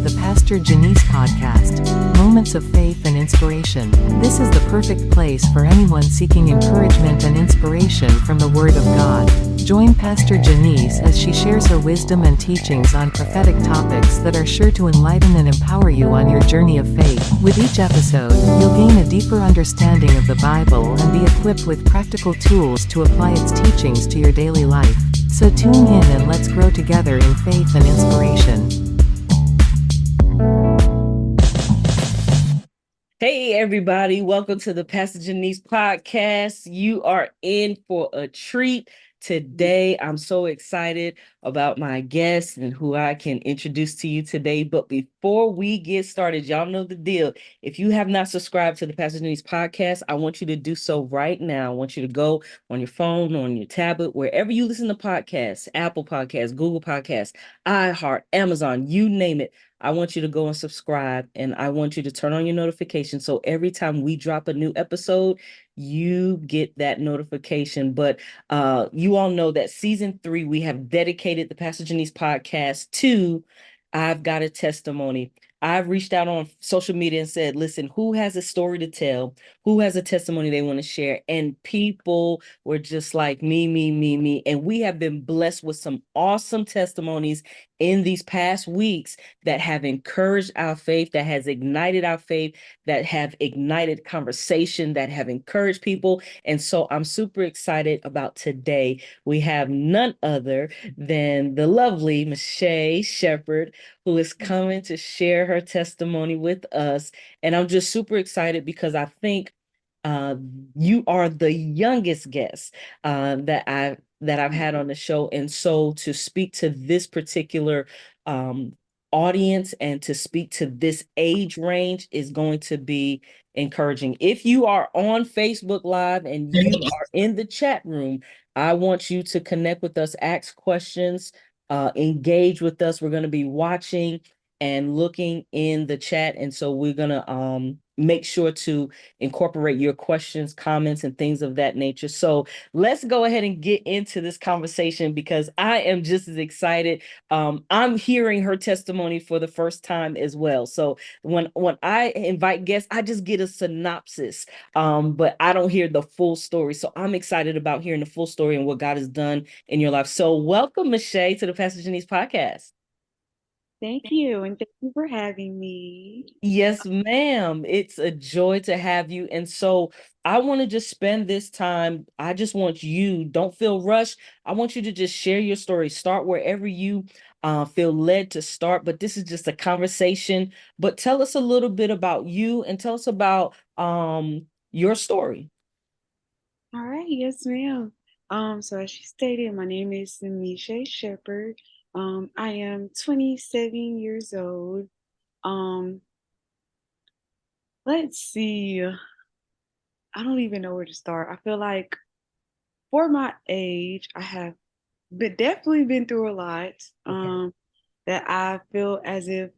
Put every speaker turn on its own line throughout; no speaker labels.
the Pastor Jenice Podcast, moments of faith and inspiration. This is the perfect place for anyone seeking encouragement and inspiration from the Word of God. Join Pastor Jenice as she shares her wisdom and teachings on prophetic topics that are sure to enlighten and empower you on your journey of faith. With each episode, you'll gain a deeper understanding of the Bible and be equipped with practical tools to apply its teachings to your daily life. So tune in and let's grow together in faith and inspiration.
Hey everybody, welcome to the Pastor Jenice Podcast. You are in for a treat today. I'm so excited about my guest and who I can introduce to you today. But before we get started, y'all know the deal. If you have not subscribed to the Pastor Jenice Podcast, I want you to do so right now. I want you to go on your phone, on your tablet, wherever you listen to podcasts, Apple Podcasts, Google Podcasts, iHeart, Amazon, you name it. I want you to go and subscribe, and I want you to turn on your notifications so every time we drop a new episode, you get that notification. But you all know that season 3, we have dedicated the Pastor Jenice Podcast to I've Got a Testimony. I've reached out on social media and said, listen, who has a story to tell? Who has a testimony they want to share? And people were just like, me. And we have been blessed with some awesome testimonies in these past weeks that have encouraged our faith, that has ignited our faith, that have ignited conversation, that have encouraged people. And so I'm super excited about today. We have none other than the lovely MeShai Sheppard, who is coming to share her testimony with us. And I'm just super excited because I think you are the youngest guest that I've had on the show. And so to speak to this particular audience and to speak to this age range is going to be encouraging. If you are on Facebook Live and you are in the chat room, I want you to connect with us, ask questions, engage with us. We're going to be watching and looking in the chat. And so we're going to make sure to incorporate your questions, comments, and things of that nature. So let's go ahead and get into this conversation because I am just as excited. I'm hearing her testimony for the first time as well. So when I invite guests, I just get a synopsis, but I don't hear the full story. So I'm excited about hearing the full story and what God has done in your life. So welcome, MeShai, to the Pastor Jenice Podcast.
Thank you, and thank you for having me.
Yes, ma'am. It's a joy to have you. And so I want to just spend this time. I just want you, don't feel rushed. I want you to just share your story. Start wherever you feel led to start. But this is just a conversation. But tell us a little bit about you and tell us about your story.
All right, yes, ma'am. So as you stated, my name is MeShai Sheppard. I am 27 years old. Um, let's see. I don't even know where to start. I feel like for my age, I have definitely been through a lot. That I feel as if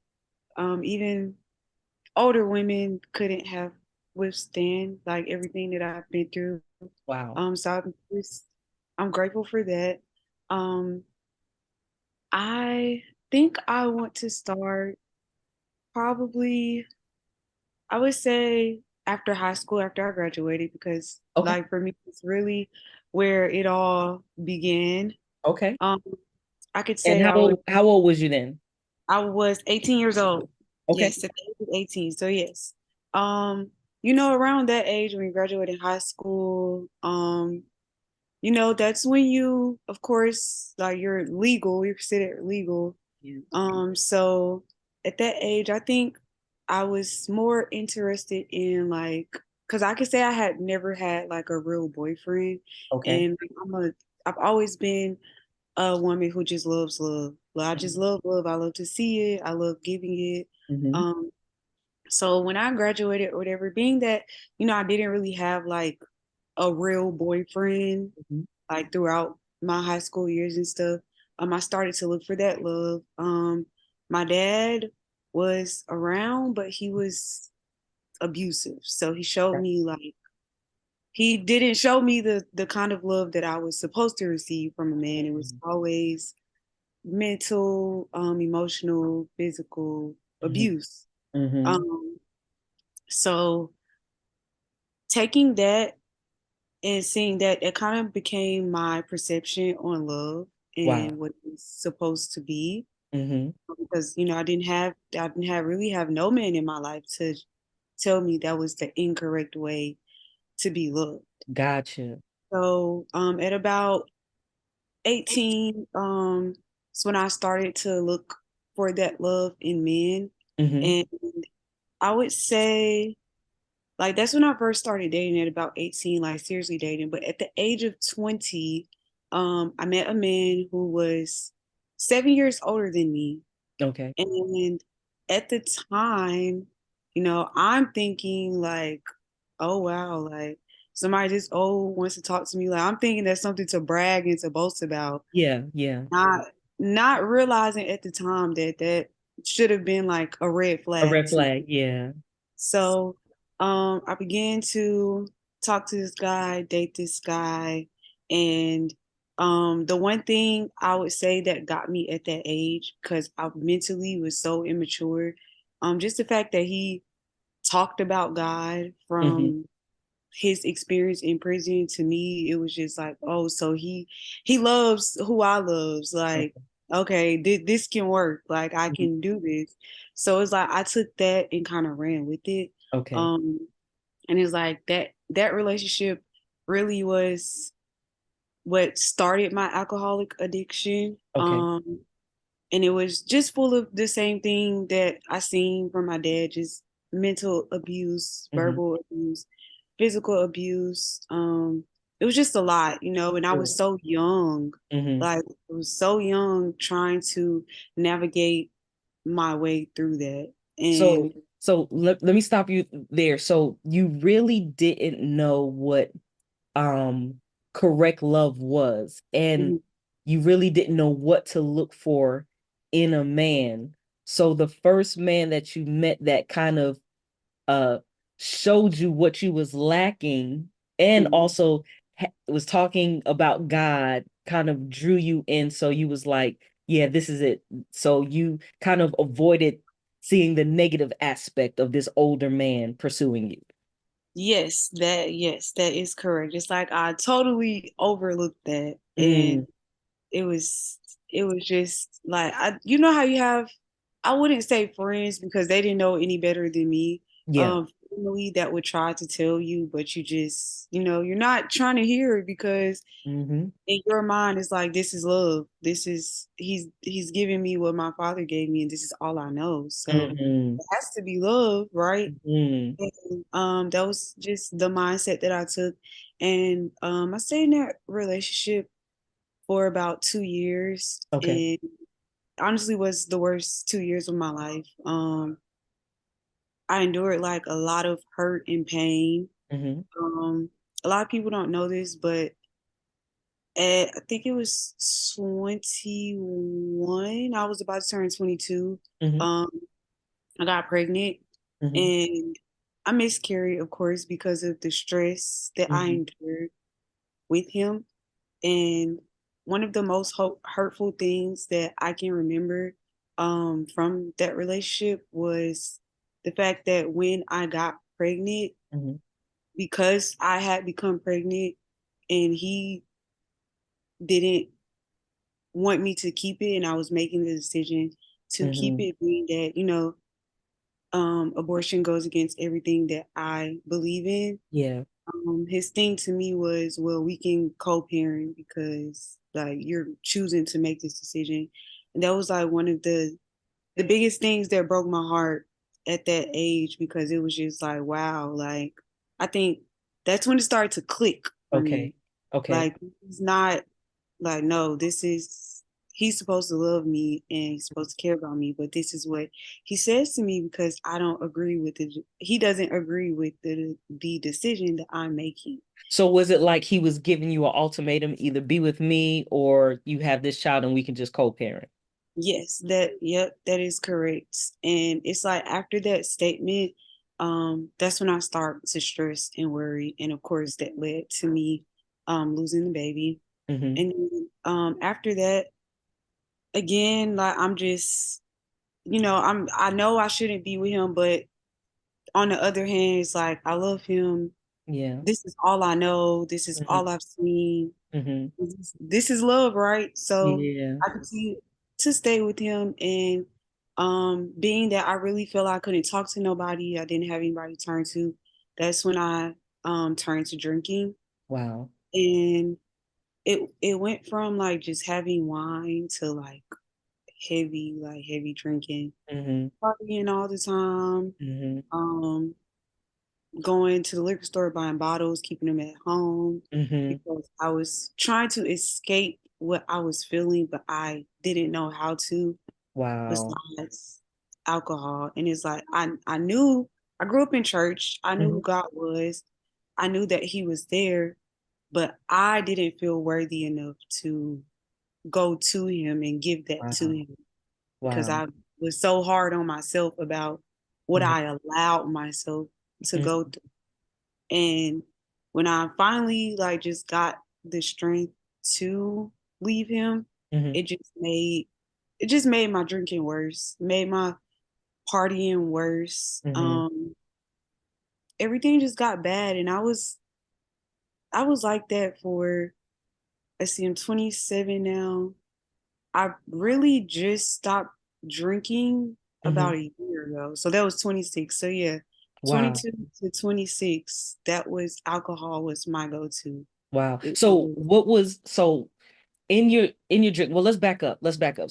even older women couldn't have withstand like everything that I've been through.
Wow.
So I'm grateful for that. Um, I think I want to start probably, I would say after high school, after I graduated, because
Okay.
like for me, it's really where it all began.
Okay.
Um, I could
And
say I
how old was you then?
was 18 years old.
Okay.
Yes, at the age of 18. So yes. Um, around that age when you graduated high school, that's when you, of course, like you're considered legal.
Yeah.
So at that age, I think I was more interested in like, because I could say I had never had like a real boyfriend,
Okay.
and I've always been a woman who just loves love. Like, I just love love. I love to see it. I love giving it.
Mm-hmm.
Um, so when I graduated or whatever, being that I didn't really have like a real boyfriend
Mm-hmm.
like throughout my high school years and stuff, I started to look for that love. My dad was around, but he was abusive. So he showed me like he didn't show me the kind of love that I was supposed to receive from a man. It was always mental, emotional, physical. abuse.
Mm-hmm.
So taking that and seeing that, it kind of became my perception on love
Wow.
and what it's supposed to be.
Mm-hmm.
Because I didn't have really have no man in my life to tell me that was the incorrect way to be loved.
Gotcha.
So at about 18, it's when I started to look for that love in men.
Mm-hmm.
And I would say, like, that's when I first started dating at about 18, like seriously dating. But at the age of 20, I met a man who was 7 years older than me.
Okay.
And at the time, I'm thinking like, oh wow, like somebody this old wants to talk to me. Like I'm thinking that's something to brag and to boast about.
Yeah. Yeah.
Not realizing at the time that that should have been like a red
A
flag
red
to
flag.
me.
Yeah.
So I began to talk to this guy, date this guy, and the one thing I would say that got me at that age, because I mentally was so immature, just the fact that he talked about God
Mm-hmm.
from his experience in prison. To me it was just like, oh, so he loves who I loves, like,
Okay.
okay, this can work, like I
Mhm.
can do this. So it's like I took that and kind of ran with it.
Okay.
um and it's like that relationship really was what started my alcoholic addiction.
Okay.
And it was just full of the same thing that I seen from my dad, just mental abuse,
Mm-hmm.
verbal abuse, physical abuse. It was just a lot, and I was
Sure.
so young.
Mm-hmm.
Like I was so young trying to navigate my way through that.
So,
And
let me stop you there. So you really didn't know what um correct love was, and
mhm,
you really didn't know what to look for in a man. So the first man that you met that kind of uh showed you what you was lacking, and
mhm.
also was talking about God, kind of drew you in, so you was like, yeah, this is it. So you kind of avoided seeing the negative aspect of this older man pursuing you.
Yes, that is correct. It's like I totally overlooked that. And
Mm,
it was it was just like, you know how you have, I wouldn't say friends because they didn't know any better than me.
yeah.
Family that would try to tell you, but you just, you're not trying to hear it because
Mm-hmm.
in your mind it's like, this is love. This is he's giving me what my father gave me, and this is all I know. So
Mm-hmm.
it has to be love, right?
Mm-hmm.
And that was just the mindset that I took. And I stayed in that relationship for about 2 years,
Okay.
and honestly was the worst 2 years of my life. I endured like a lot of hurt and pain.
Mm-hmm.
Um, a lot of people don't know this, but I think it was 21. I was about to turn 22.
Mm-hmm.
Um, I got pregnant
Mm-hmm.
and I miscarried, of course, because of the stress that I
Mm-hmm.
endured with him. And one of the most hurtful things that I can remember from that relationship was the fact that when I got pregnant,
Mm-hmm.
because I had become pregnant and he didn't want me to keep it, and I was making the decision to keep
Mm-hmm.
it, being that, abortion goes against everything that I believe in.
Yeah.
His thing to me was, well, we can co-parent because like you're choosing to make this decision. And that was like one of the biggest things that broke my heart at that age, because it was just like, wow, like I think that's when it started to click for me.
Okay. Okay.
Like he's not, like, no, this is, he's supposed to love me and he's supposed to care about me, but this is what he says to me because I don't agree with it. He doesn't agree with the decision that I'm making.
So was it like he was giving you an ultimatum, either be with me or you have this child and we can just co-parent?
Yes, yep, that is correct. And it's like after that statement, that's when I start to stress and worry. And of course that led to me losing the baby.
Mm-hmm.
And then, after that, again, like I'm just I know I shouldn't be with him, but on the other hand, it's like I love him.
Yeah.
This is all I know. This is
Mm-hmm.
all I've seen.
Mm-hmm.
This is love, right? So
Yeah.
I continue to stay with him, and being that I really feel I couldn't talk to nobody, I didn't have anybody to turn to. That's when I turned to drinking,
Wow.
and it went from like just having wine to like heavy drinking,
Mm-hmm.
partying all the time,
Mm-hmm.
um, going to the liquor store, buying bottles, keeping them at home
Mm-hmm.
because I was trying to escape what I was feeling, but I didn't know how to
Wow.
besides alcohol. And it's like I knew I grew up in church. I knew
Mm-hmm.
who God was. I knew that He was there, but I didn't feel worthy enough to go to Him and give that to
Wow.
Him because
Wow.
I was so hard on myself about what
Mm-hmm.
I allowed myself to go
Mm-hmm.
through. And when I finally like just got the strength to leave him,
Mm-hmm.
it just made my drinking worse, made my partying worse.
Mm-hmm.
Everything just got bad, and I was like that for, let's see, I'm 27 now. I really just stopped drinking
Mm-hmm.
about a year ago. So that was 26. So yeah,
Wow.
22 to 26, that was alcohol was my go-to.
Wow.
It
So
was,
in your drink, well, let's back up.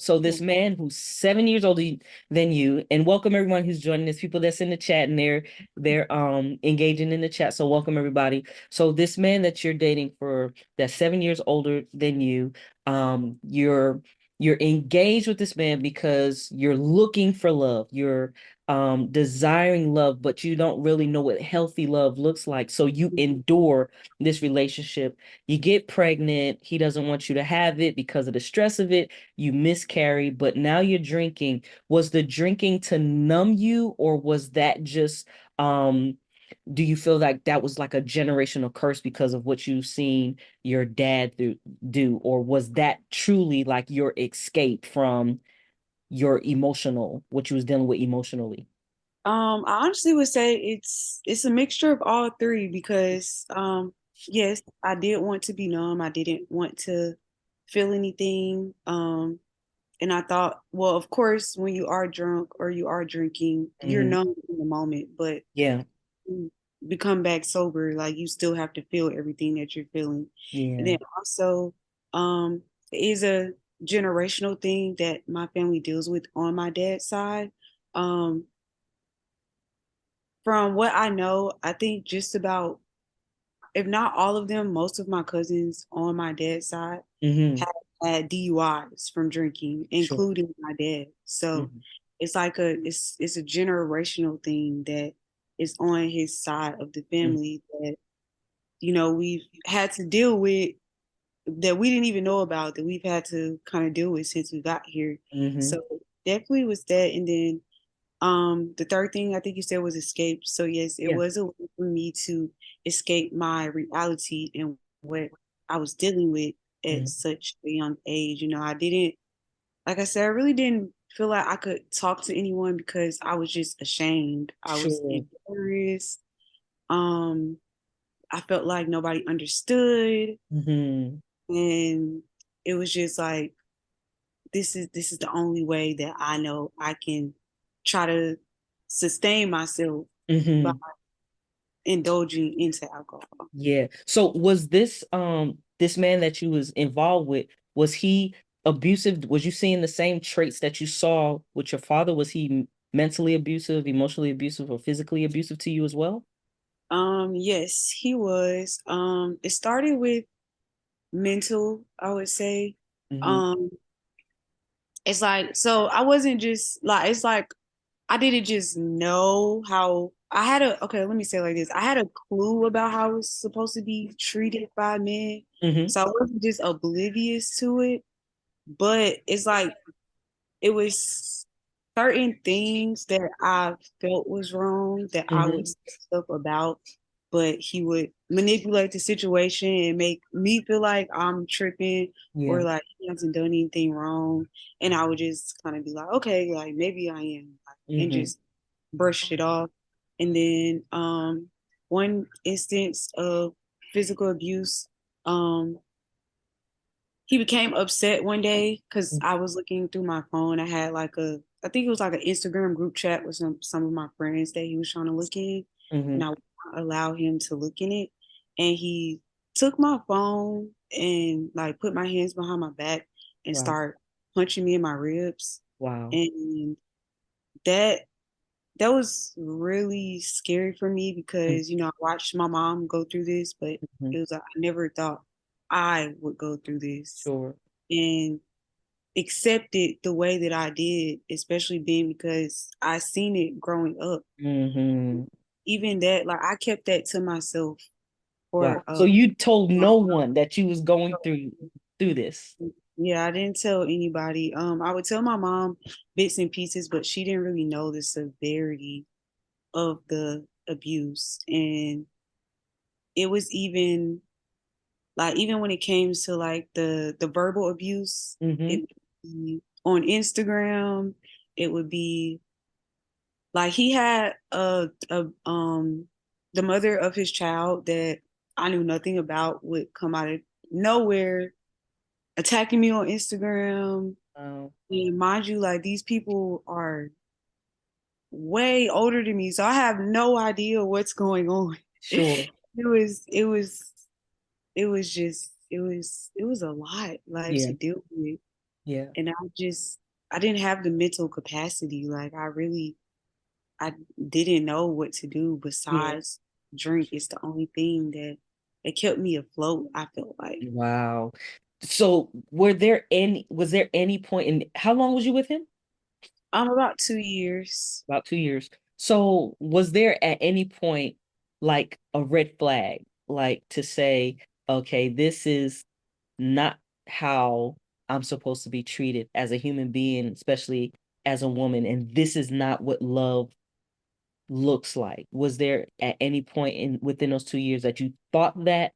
So
yeah.
this man who's 7 years older than you, and welcome everyone who's joining us, people that's in the chat, and they're engaging in the chat, so welcome everybody. So this man that you're dating for, that's 7 years older than you, you're engaged with this man because you're looking for love, you're desiring love, but you don't really know what healthy love looks like, so you endure this relationship. You get pregnant. He doesn't want you to have it because of the stress of it. You miscarry, but now you're drinking. Was the drinking to numb you, or was that just, do you feel like that was like a generational curse because of what you've seen your dad do, or was that truly like your escape from your emotional, what you was dealing with emotionally?
I honestly would say it's a mixture of all three because yes, I did want to be numb. I didn't want to feel anything. And I thought, well, of course, when you are drunk or you are drinking, you're
Hmm.
numb in the moment, but
Yeah.
you become back sober, like you still have to feel everything that you're feeling. And
Yeah.
then also, it is a generational thing that my family deals with on my dad's side. Um, from what I know, I think just about, if not all of them, most of my cousins on my dad's side
Hmm.
have had DUIs from drinking,
Sure.
including my dad. So
Hmm.
it's like it's a generational thing that is on his side of the family that we've had to deal with, that we didn't even know about, that we've had to kind of deal with since we got here.
Hmm.
So definitely was that. And then the third thing I think you said was escape. So yes, it
Yeah.
was a way for me to escape my reality and what I was dealing with at
Hmm.
such a young age. I didn't, like I said, I really didn't feel like I could talk to anyone because I was just ashamed. I was
Sure.
embarrassed. Um, I felt like nobody understood,
Hmm.
and it was just like this is the only way that I know I can try to sustain myself by
Hmm.
indulging into alcohol.
Yeah. So was this man that you was involved with, was he abusive? Was you seeing the same traits that you saw with your father? Was he mentally abusive, emotionally abusive, or physically abusive to you as well?
Yes, he was. It started with mental, I would say.
Hmm.
Um, it's like, so I wasn't just like, it's like I didn't just know how I had a, okay, let me say it like this. I had a clue about how I was supposed to be treated by men.
Hmm.
So I wasn't just oblivious to it, but it's like it was certain things that I felt was wrong that I would
Hmm.
say stuff about, but he would manipulate the situation and make me feel like I'm tripping or
Yeah.
like he hasn't done anything wrong. And I would just kind of be like, okay, like maybe I am, and
Mm-hmm.
just brush it off. And then one instance of physical abuse, um, he became upset one day because I was looking through my phone. I had like I think it was like an Instagram group chat with some of my friends that he was trying to look in,
Mm-hmm.
and I would not allow him to look in it. And he took my phone and like put my hands behind my back and
Wow.
start punching me in my ribs.
Wow.
And that that was really scary for me because I watched my mom go through this, but
Mm-hmm.
it was I never thought I would go through this
Sure.
and accept it the way that I did, especially being because I seen it growing up.
Mm-hmm.
Even that, like I kept that to myself
Wow.
for
So you told no one that you was going through this.
yeah, I didn't tell anybody. I would tell my mom bits and pieces, but she didn't really know the severity of the abuse. And it was even like even when it came to like the verbal abuse,
Mm-hmm.
it would be on Instagram, it would be like he had the mother of his child that I knew nothing about would come out of nowhere attacking me on Instagram.
Wow.
And mind you, like these people are way older than me, so I have no idea what's going on.
Sure.
It was a lot like
Yeah.
to deal with.
Yeah.
And I didn't have the mental capacity. Like I didn't know what to do
Yeah.
besides drink. It's the only thing that kept me afloat, I felt like.
Wow. So was there any point in how long was you with him?
About 2 years.
About 2 years. So was there at any point like a red flag, like to say, okay, this is not how I'm supposed to be treated as a human being, especially as a woman, and this is not what love looks like? Was there at any point in within those 2 years that you thought that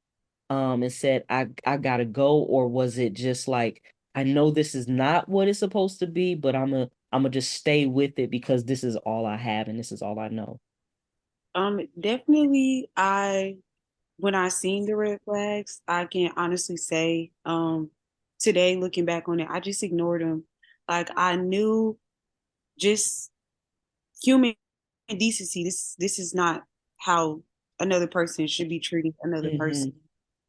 and said, I gotta go, or was it just like, I know this is not what it's supposed to be, but I'm gonna just stay with it because this is all I have and this is all I know?
Definitely when I seen the red flags, I can honestly say, today looking back on it, I just ignored them. Like I knew just human decency. This is not how another person should be treating another
Mm-hmm.
person.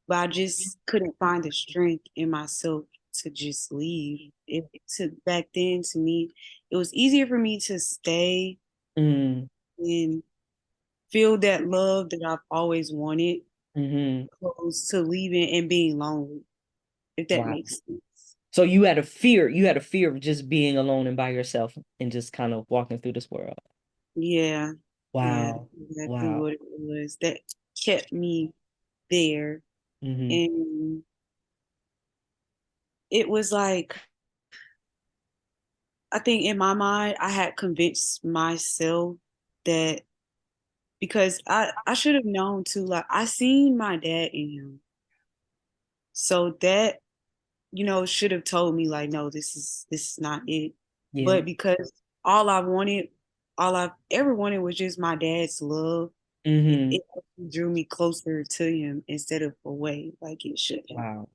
But I just couldn't find the strength in myself to just leave. It took back then to me, it was easier for me to stay
Mm,
and feel that love that I've always wanted,
mm-hmm.
opposed to leaving and being lonely, if that
Wow.
makes sense.
So you had a fear of just being alone and by yourself and just kind of walking through this world.
Yeah, yeah,
Wow.
exactly
Wow.
what it was that kept me there.
Mm-hmm.
And it was like, I think in my mind, I had convinced myself that because I should have known too, like I seen my dad in him. So that, should have told me like, no, this is not it.
Yeah.
But because all I wanted, all I've ever wanted was just my dad's love,
Mm-hmm.
it drew me closer to him instead of away like it should have.
Wow.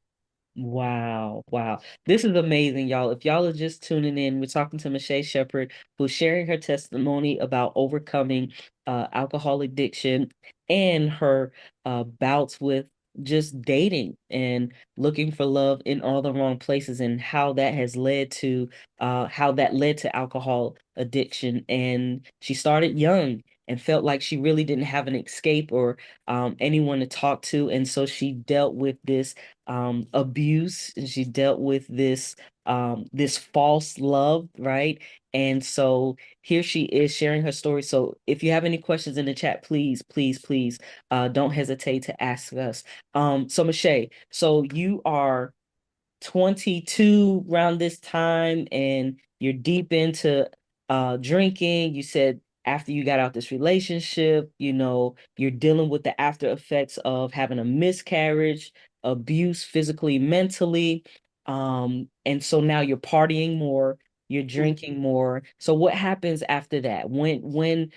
Wow, wow. This is amazing, y'all. If y'all are just tuning in, we're talking to MeShai Sheppard, who's sharing her testimony about overcoming alcohol addiction and her bouts with just dating and looking for love in all the wrong places, and how that has led to alcohol addiction. And she started young and felt like she really didn't have an escape or anyone to talk to. And so she dealt with this abuse, and she dealt with this false love, right? And so here she is sharing her story. So if you have any questions in the chat, please, please, please, don't hesitate to ask us. So MeShai, so you are 22 around this time and you're deep into drinking. You said after you got out this relationship, you're dealing with the after effects of having a miscarriage, abuse physically, mentally. And so now you're partying more, you're drinking more. So what happens after that? When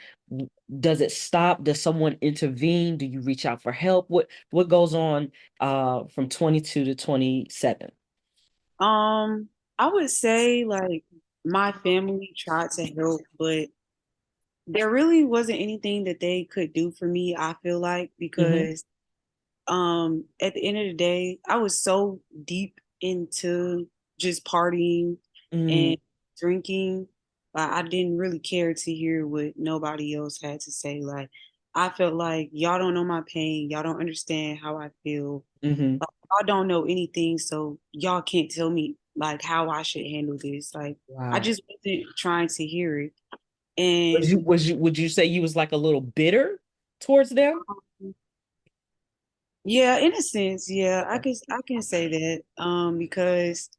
does it stop? Does someone intervene? Do you reach out for help? What goes on from 22 to 27?
I would say like my family tried to help, but there really wasn't anything that they could do for me, I feel like, because at the end of the day, I was so deep into just partying
Mm,
and drinking. Like I didn't really care to hear what nobody else had to say. Like I felt like y'all don't know my pain, y'all don't understand how I feel.
mhm.
Like, y'all don't know anything, so y'all can't tell me like how I should handle this. Like I
Wow.
just wasn't trying to hear it.
Was
And
you was you would you say you was like a little bitter towards them?
yeah, in a sense, yeah, I can say that. Because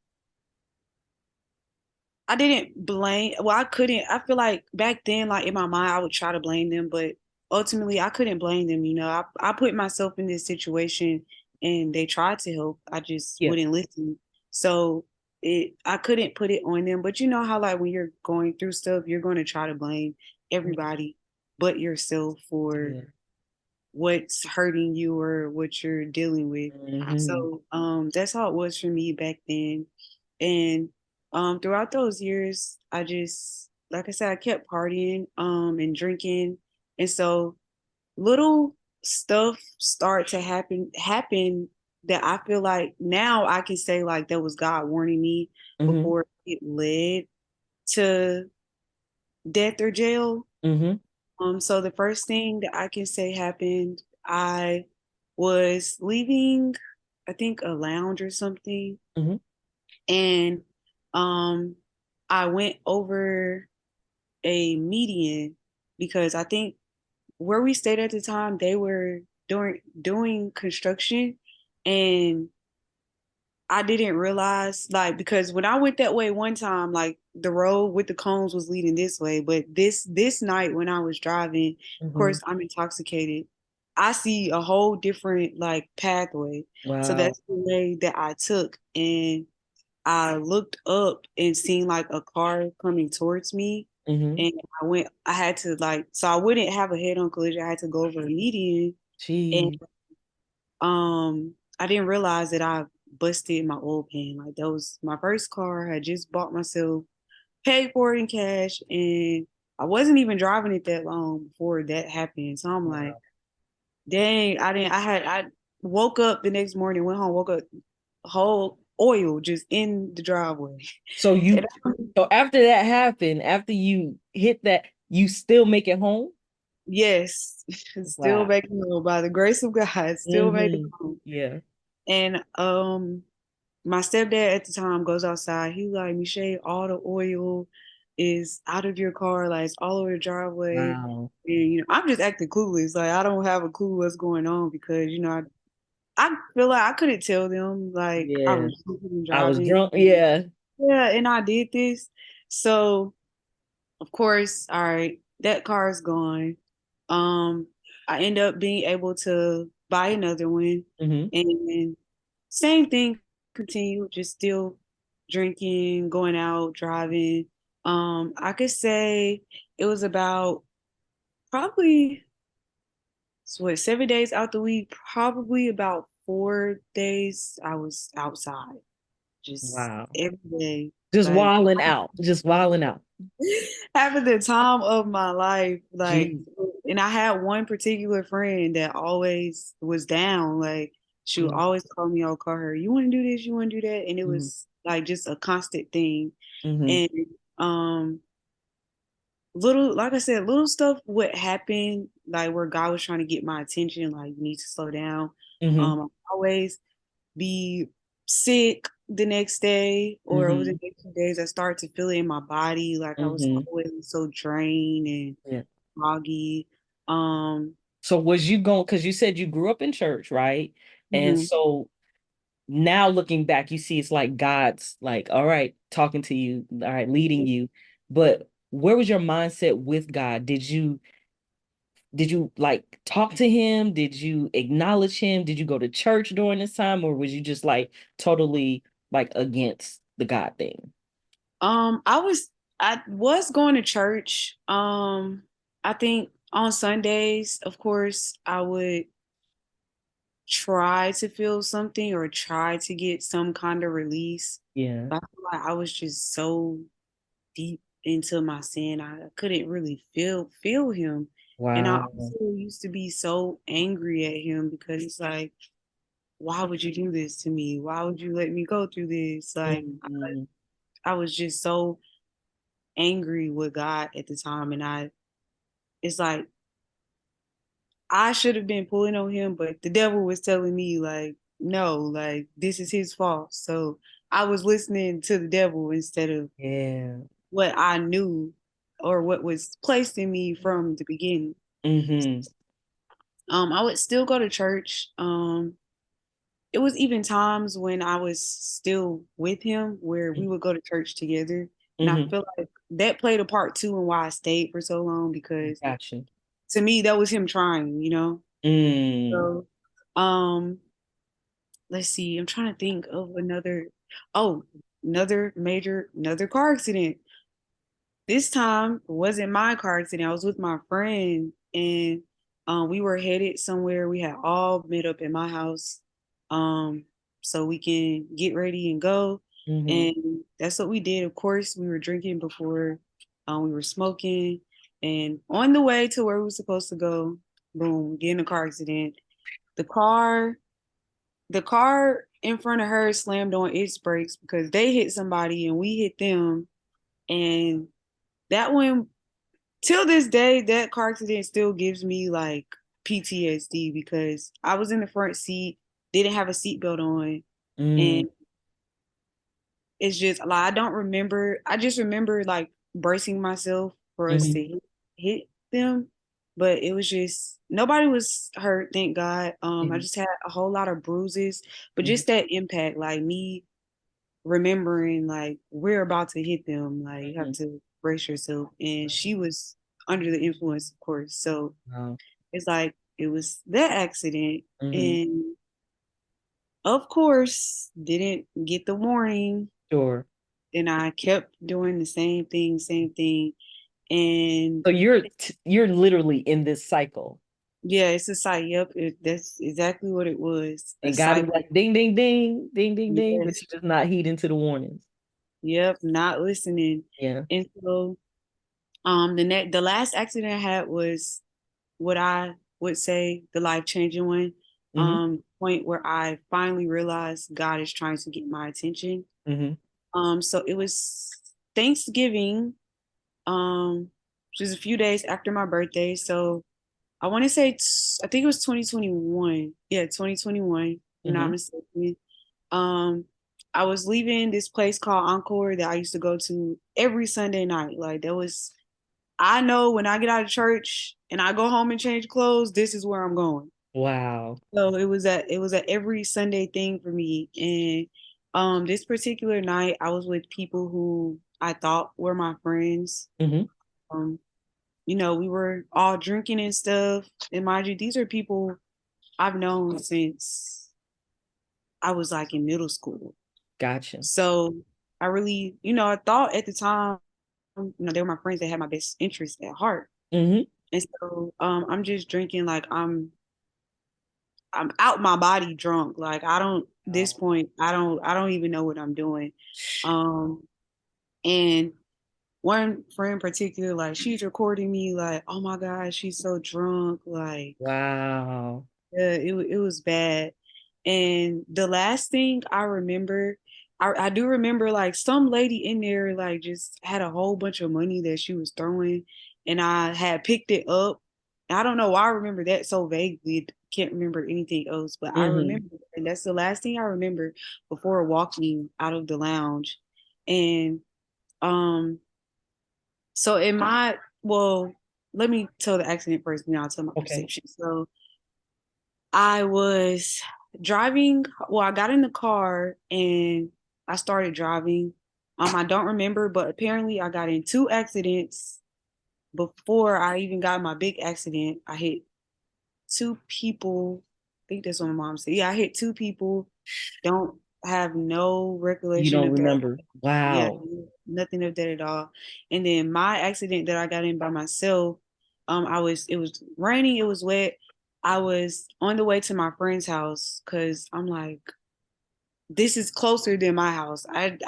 I didn't blame, well, I couldn't, I feel like back then, like in my mind, I would try to blame them, but ultimately I couldn't blame them. I put myself in this situation and they tried to help. I just
Yeah.
wouldn't listen. So I couldn't put it on them. But you know how like when you're going through stuff, you're going to try to blame everybody but yourself for
Yeah.
what's hurting you or what you're dealing with.
Mhm.
So that's how it was for me back then. And throughout those years, I just like I said, I kept partying and drinking. And so little stuff start to happen that I feel like now I can say like that was God warning me
Mhm.
before it led to death or jail.
Mhm.
So the first thing that I can say happened, I was leaving, I think a lounge or something,
Mhm.
and um I went over a median because I think where we stayed at the time, they were doing construction, and I didn't realize like because when I went that way one time, like the road with the cones was leading this way, but this night when I was driving, of
Mhm.
course I'm intoxicated. I see a whole different like pathway. So
Wow.
that's the way that I took, and I looked up and seen like a car coming towards me,
Mhm.
and I had to like so I wouldn't have a head-on collision. I had to go over a median, and
Gee.
I didn't realize that I busted my oil pan. Like that was my first car. I just bought myself, paid for it in cash, and I wasn't even driving it that long before that happened. So I'm like,
Wow.
dang, I woke up the next morning, went home, woke up whole oil just in the driveway.
So
And
you so after that happened, after you hit that, you still make it home?
yes, still
Wow.
making home by the grace of God, still made it
Mhm.
home.
Yeah.
And my stepdad at the time goes outside. He like, MeShai, all the oil is out of your car, like it's all over the driveway.
Wow.
And I'm just acting clueless. Like I don't have a clue what's going on because I feel like I couldn't tell them like I
Yeah.
was drinking and
I was
driving.
drunk. Yeah.
Yeah, and I did this. So of course, all right, that car is gone. Um, I end up being able to buy another one,
Mhm.
and same thing continued, just still drinking, going out, driving. I could say it was about probably so what 7 days out the week, probably about 4 days I was outside, just
Wow.
every day,
Just
like
wilding out. Just wilding out.
having the time of my life. Like,
Gee.
and I had one particular friend that always was down. Like, she would
Mhm.
always call me, I'll call her, you want to do this, you want to do that. And it
Mhm.
was like just a constant thing.
Mhm.
And um, little, like I said, little stuff would happen, like where God was trying to get my attention, like, you need to slow down.
Mhm.
I always be sick the next day or over the
Mhm.
next few days. I start to feel it in my body. Like I was
Mhm.
always so drained and
Yeah.
groggy. Um,
So was you going, because you said you grew up in church, right? And
mhm.
so now looking back, you see it's like God's like, all right, talking to you, all right, leading you. But where was your mindset with God? Did you like talk to him? Did you acknowledge him? Did you go to church during this time, or was you just like totally like against the God thing?
I was going to church. I think on Sundays, of course, I would try to feel something or try to get some kind of release.
Yeah.
But I feel like I was just so deep into my sin. I couldn't really feel him. And I
Wow.
also used to be so angry at him because it's like, why would you do this to me? Why would you let me go through this? Like
Mhm.
I was just so angry with God at the time. And it's like I should have been pulling on him, but the devil was telling me like, no, like this is his fault. So I was listening to the devil instead of
Yeah.
what I knew or what was placed in me from the beginning.
Mm-hmm.
I would still go to church. It was even times when I was still with him where we would go to church together. And I
Mm-hmm.
feel like that played a part too in why I stayed for so long because
Gotcha.
to me that was him trying, you know?
Mm.
So let's see, I'm trying to think of oh, another car accident. This time wasn't my car accident. I was with my friend and we were headed somewhere. We had all met up in my house um, so we can get ready and go.
Mm-hmm.
And that's what we did. Of course, we were drinking before, we were smoking. And on the way to where we were supposed to go, boom, get in a car accident. The car, the car in front of her slammed on its brakes because they hit somebody and we hit them. And that one till this day, that car accident still gives me like PTSD because I was in the front seat, didn't have a seatbelt on,
Mm.
and it's just like I don't remember. I just remember like bracing myself for us to
Mm-hmm.
hit them, but it was just nobody was hurt, thank God. I just had a whole lot of bruises, but
Mm-hmm.
just that impact, like me remembering like we're about to hit them, like you have to brace yourself. And she was under the influence, of course. So
Wow.
it's like it was that accident.
Mm-hmm.
And of course, didn't get the warning.
Sure.
And I kept doing the same thing. And
So you're literally in this cycle,
yeah, it's a site. Yep, that's exactly what it was. A
and God is
cycle.
like ding, ding, ding, ding, ding, ding, but
Yes.
you're just not heeding to the warnings.
Yep, not listening.
Yeah.
And so the last accident I had was what I would say the life changing one.
Mm-hmm.
Point where I finally realized God is trying to get my attention.
Mm-hmm.
So it was Thanksgiving, which is a few days after my birthday. So I want to say I think it was 2021. Yeah, 2021, if I'm not
Mm-hmm.
mistaken. Um, I was leaving this place called Encore that I used to go to every Sunday night. Like that was I know when I get out of church and I go home and change clothes, this is where I'm going.
Wow.
So it was a every Sunday thing for me. And this particular night I was with people who I thought were my friends.
Mm-hmm.
Um, we were all drinking and stuff. And mind you, these are people I've known since I was like in middle school.
Gotcha.
So I really, I thought at the time, they were my friends that had my best interest at heart.
Mm-hmm.
And so I'm just drinking like I'm out my body drunk. Like I don't this
Wow.
point I don't even know what I'm doing. Um and one friend in particular, like she's recording me like, oh my God, she's so drunk. Like
Wow.
yeah, it was bad. And the last thing I remember, I do remember like some lady in there like just had a whole bunch of money that she was throwing, and I had picked it up. I don't know why I remember that so vaguely. Can't remember anything else, but I
Mm-hmm.
remember, and that's the last thing I remember before walking out of the lounge. And um, so in my well, let me tell the accident first, and then I'll tell my
Okay.
perception. So I was driving. Well, I got in the car and I started driving. I don't remember, but apparently I got in 2 accidents before I even got my big accident. I hit 2 people. I think that's what my mom said. Yeah, I hit 2 people. Don't have no
You
recollection
don't
of that.
remember.
Yeah,
Wow.
nothing of that at all. And then my accident that I got in by myself, it was raining, it was wet. I was on the way to my friend's house because I'm like, this is closer than my house.
Okay.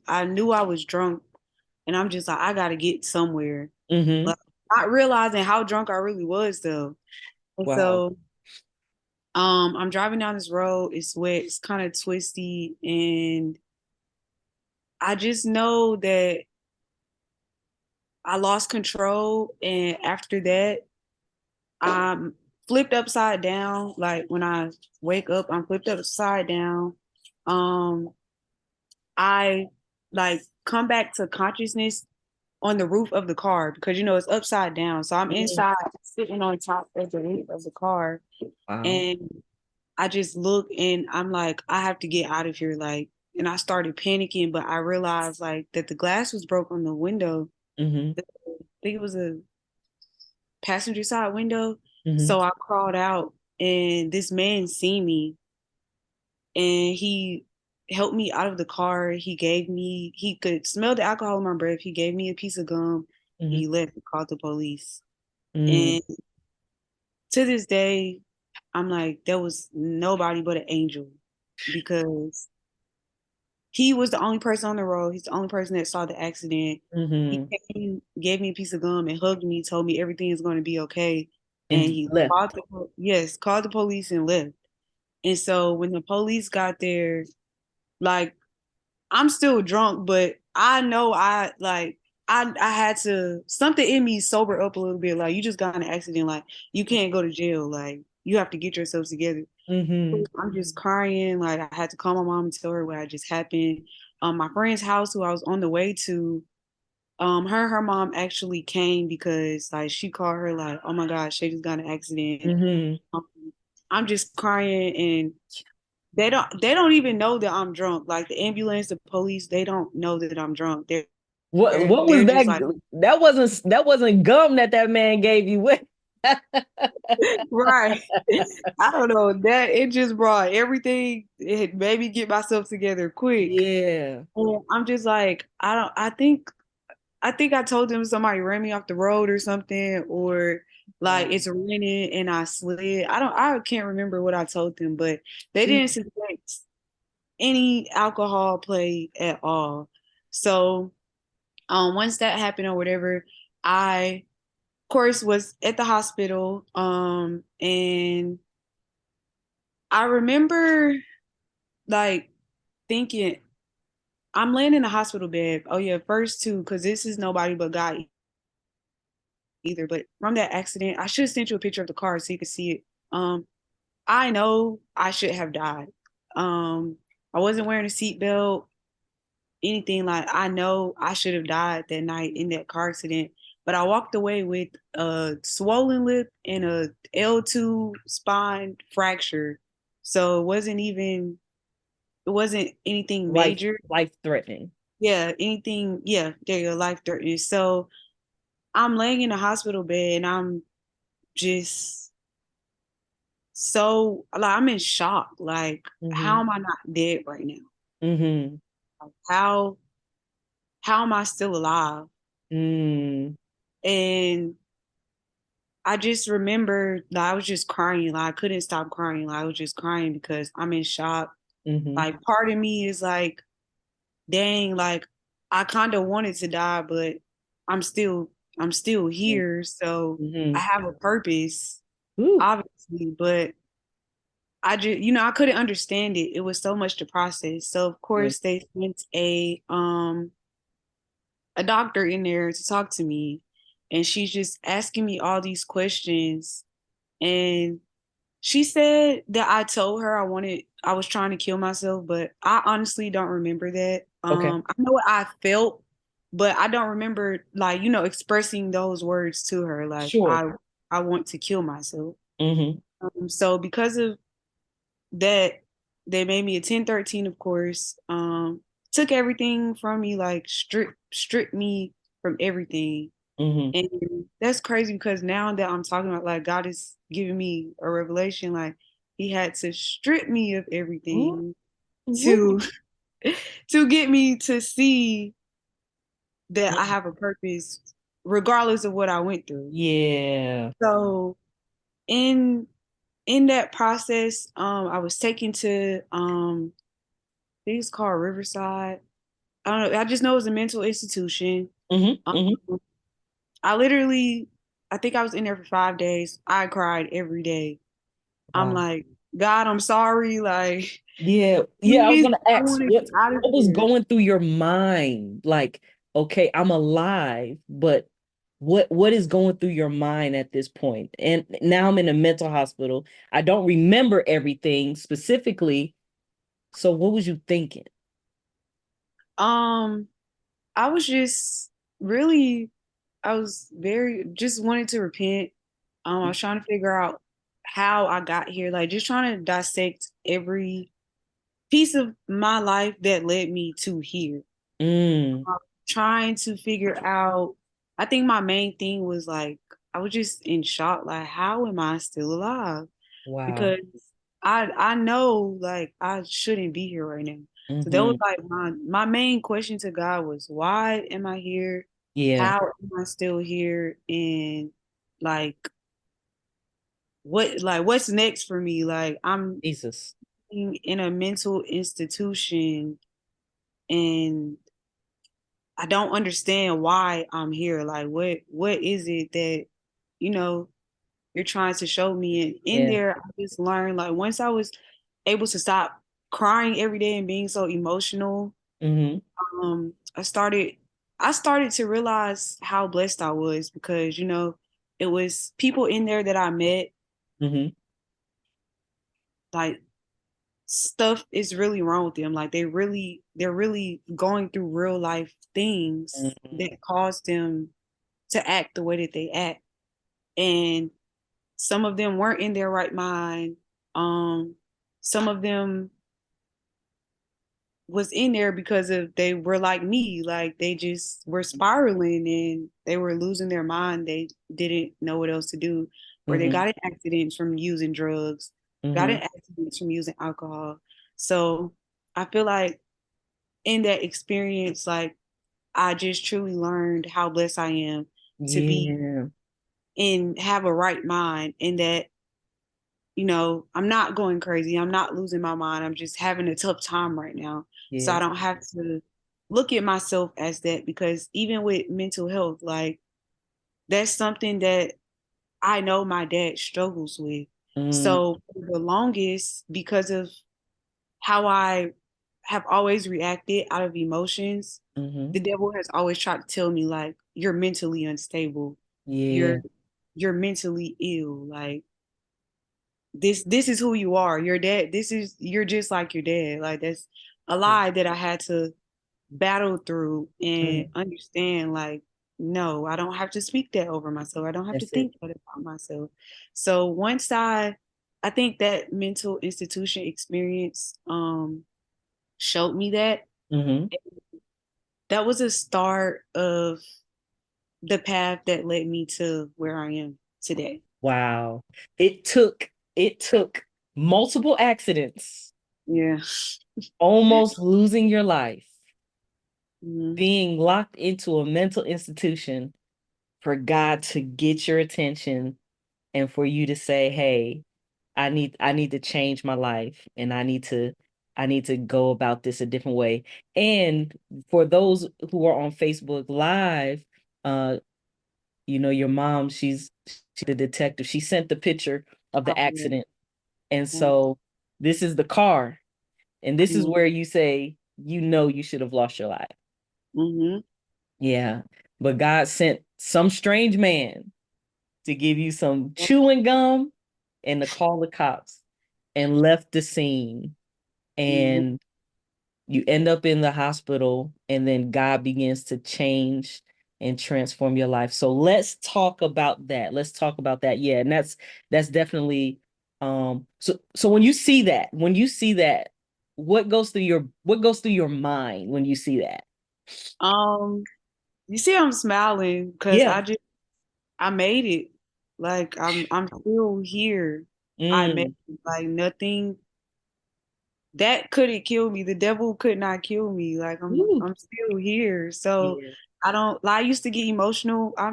I knew I was drunk, and I'm just like, I gotta get somewhere.
Mm-hmm.
Like, not realizing how drunk I really was though. And
Wow.
so I'm driving down this road, it's wet, it's kind of twisty, and I just know that I lost control, and after that, I'm flipped upside down. Like when I wake up, I'm flipped upside down. Um, I like come back to consciousness on the roof of the car because it's upside down. So I'm inside sitting on top of the roof of the car,
Wow.
and I just look and I'm like, I have to get out of here. Like, and I started panicking, but I realized like that the glass was broke on the window.
Mm-hmm.
I think it was a passenger side window.
Mm-hmm.
So I crawled out and this man seen me and he helped me out of the car. He could smell the alcohol in my breath. He gave me a piece of gum.
Mm-hmm.
He left and called the police.
Mm.
And to this day, I'm like, there was nobody but an angel because he was the only person on the road. He's the only person that saw the accident. He
Mm-hmm.
came, gave me a piece of gum and hugged me, told me everything is going to be okay.
And
And
he
he
left.
called the police and left. And so when the police got there, like I'm still drunk, but I know I had to something in me sober up a little bit. Like you just got in an accident, like you can't go to jail. Like you have to get yourself together.
Mm-hmm.
I'm just crying. Like I had to call my mom and tell her what had just happened. My friend's house, who I was on the way to, her mom actually came because like she called her like, oh my gosh, she just got in an accident.
Mm-hmm.
Um, I'm just crying, and they don't even know that I'm drunk. Like the ambulance, the police, they don't know that I'm drunk.
What was
They're just
that?
like,
That wasn't gum that man gave you. What?
right. I don't know that it just brought everything. It made me get myself together quick.
Yeah.
And I'm just like, I think I told them somebody ran me off the road or something, or like
Wow.
it's raining and I slid. I can't remember what I told them, but they didn't suspect any alcohol play at all. So once that happened or whatever, I of course was at the hospital. And I remember like thinking, I'm laying in the hospital bed. Oh yeah, first too, because this is nobody but God either. But from that accident, I should have sent you a picture of the car so you could see it. I know I should have died. I wasn't wearing a seatbelt, anything. Like I know I should have died that night in that car accident. But I walked away with a swollen lip and a L2 spine fracture. So it wasn't anything
Life
major.
life threatening.
Yeah, there you go, life threatening. So I'm laying in a hospital bed and I'm just so like I'm in shock. Like, how
Mm-hmm.
am I not dead right now?
Mm-hmm.
Like, how am I still alive?
Mm.
And I just remember like I was just crying. Like I couldn't stop crying. Like I was just crying because I'm in shock.
Mm-hmm.
Like part of me is like, dang, like I kind of wanted to die, but I'm still I'm still here. So I
Mm-hmm.
have a purpose,
Ooh.
obviously, but I just I couldn't understand it. It was so much to process. So of
Yeah.
course they sent a doctor in there to talk to me, and she's just asking me all these questions. And she said that I told her I was trying to kill myself, but I honestly don't remember that.
Okay.
I know what I felt, but I don't remember like, expressing those words to her like
Sure.
I want to kill myself.
Mm-hmm.
So because of that, they made me a 1013, of course. took everything from me, like stripped me from everything.
Mm-hmm.
And that's crazy because now that I'm talking about, like, God is giving me a revelation, like he had to strip me of everything
Mm-hmm.
to to get me to see that I have a purpose regardless of what I went through.
Yeah.
So in in that process, I was taken to I think it's called Riverside. I don't know. I just know it was a mental institution.
Mm-hmm.
Um,
Mm-hmm.
I literally, I think I was in there for 5 days. I cried every day. I'm
Wow.
like, God, I'm sorry. Like,
Yeah. Yeah. I was
please,
gonna
I
ask
want to
what
get out of
what was
here.
going through your mind? Like, okay, I'm alive, but what is going through your mind at this point? And now I'm in a mental hospital. I don't remember everything specifically. So what was you thinking?
Um, I was just really, I was very just wanted to repent. I was trying to figure out how I got here, like just trying to dissect every piece of my life that led me to here.
Mm,
Trying to figure out, I think my main thing was like, I was just in shock, like, how am I still alive?
wow.
Because I know like I shouldn't be here right now. So that was
Mm-hmm.
like my main question to God was, why am I here?
Yeah.
How am I still here? And like what's next for me? Like I'm
Jesus.
in a mental institution and I don't understand why I'm here. Like what is it that, you know, you're trying to show me? And in
Yeah.
there, I just learned, like, once I was able to stop crying every day and being so emotional,
Mm-hmm.
I started to realize how blessed I was because, it was people in there that I met,
Mm-hmm.
like stuff is really wrong with them. Like they're really going through real life things
Mm-hmm.
that caused them to act the way that they act. And some of them weren't in their right mind. Some of them was in there because of they were like me, like they just were spiraling and they were losing their mind. They didn't know what else to do, or they
Mm-hmm.
got in accidents from using drugs, got
Mm-hmm.
in accidents from using alcohol. So I feel like in that experience, like I just truly learned how blessed I am to be
Yeah.
and have a right mind, and that I'm not going crazy. I'm not losing my mind. I'm just having a tough time right now. So I
Yeah.
don't have to look at myself as that, because even with mental health, like that's something that I know my dad struggles with.
Mm,
So for the longest, because of how I have always reacted out of emotions,
mm-hmm.
the devil has always tried to tell me, like, you're mentally unstable. You're
Yeah.
you're mentally ill. Like this is who you are. Your dad, you're just like your dad. Like that's a lie that I had to battle through and
Mm,
understand, like, no, I don't have to speak that over myself. I don't have to
that's it.
think that about myself. So once I think that mental institution experience showed me that
Mm-hmm.
that was a start of the path that led me to where I am today.
Wow. It took multiple accidents,
Yeah.
almost losing your life,
Mhm.
being locked into a mental institution for God to get your attention and for you to say, "Hey, I need to change my life and I need to go about this a different way." And for those who are on Facebook Live, uh, your mom, she's the detective. She sent the picture of
Oh,
the
yeah.
accident. And
Yeah.
so this is the car. And this is
Mhm.
where you say, you should have lost your life.
Mhm.
Yeah. But God sent some strange man to give you some chewing gum and to call the cops and left the scene.
Mhm.
And you end up in the hospital, and then God begins to change and transform your life. So let's talk about that. Let's talk about that. Yeah, and that's definitely so when you see that, what goes through your mind when you see that?
You see I'm smiling because
Yeah.
I made it. Like I'm still here. I made it. Like nothing that couldn't kill me. The devil could not kill me. Like I'm still here. So
Yeah.
I used to get emotional. I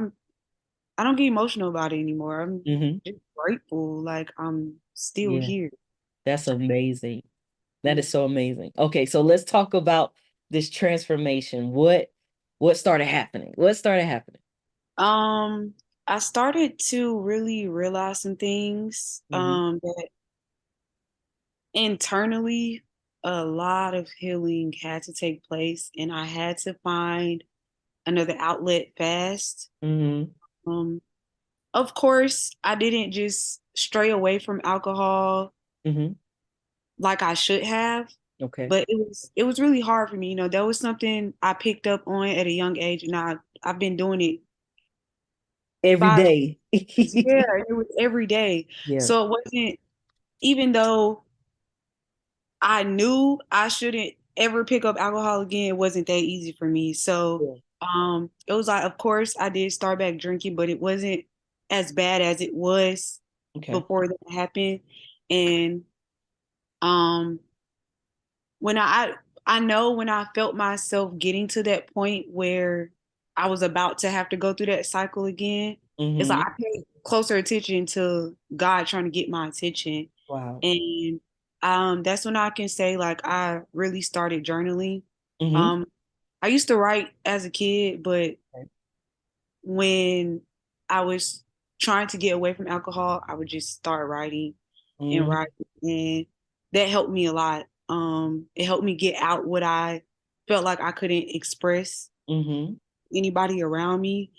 don't get emotional about it anymore. I'm just grateful. Like I'm still
Yeah.
here.
That's amazing. That is so amazing. Okay, so let's talk about this transformation. What started happening? What started happening?
I started to really realize some things that internally a lot of healing had to take place and I had to find another outlet fast. Um of course, I didn't just stray away from alcohol like I should have.
Okay.
But it was really hard for me. You know, that was something I picked up on at a young age, and I've been doing it
Every
5 years.
day.
Yeah, it was every day.
Yeah.
So it wasn't, even though I knew I shouldn't ever pick up alcohol again, it wasn't that easy for me. So
Yeah.
it was like, of course, I did start back drinking, but it wasn't as bad as it was
Okay.
before that happened. And um when I know when I felt myself getting to that point where I was about to have to go through that cycle again, it's like I paid closer attention to God trying to get my attention.
Wow.
And that's when I can say like I really started journaling.
Mm-hmm.
Um I used to write as a kid, but
Okay.
when I was trying to get away from alcohol, I would just start writing and
Mm-hmm.
writing, and that helped me a lot. It helped me get out what I felt like I couldn't express
Mm-hmm.
anybody around me,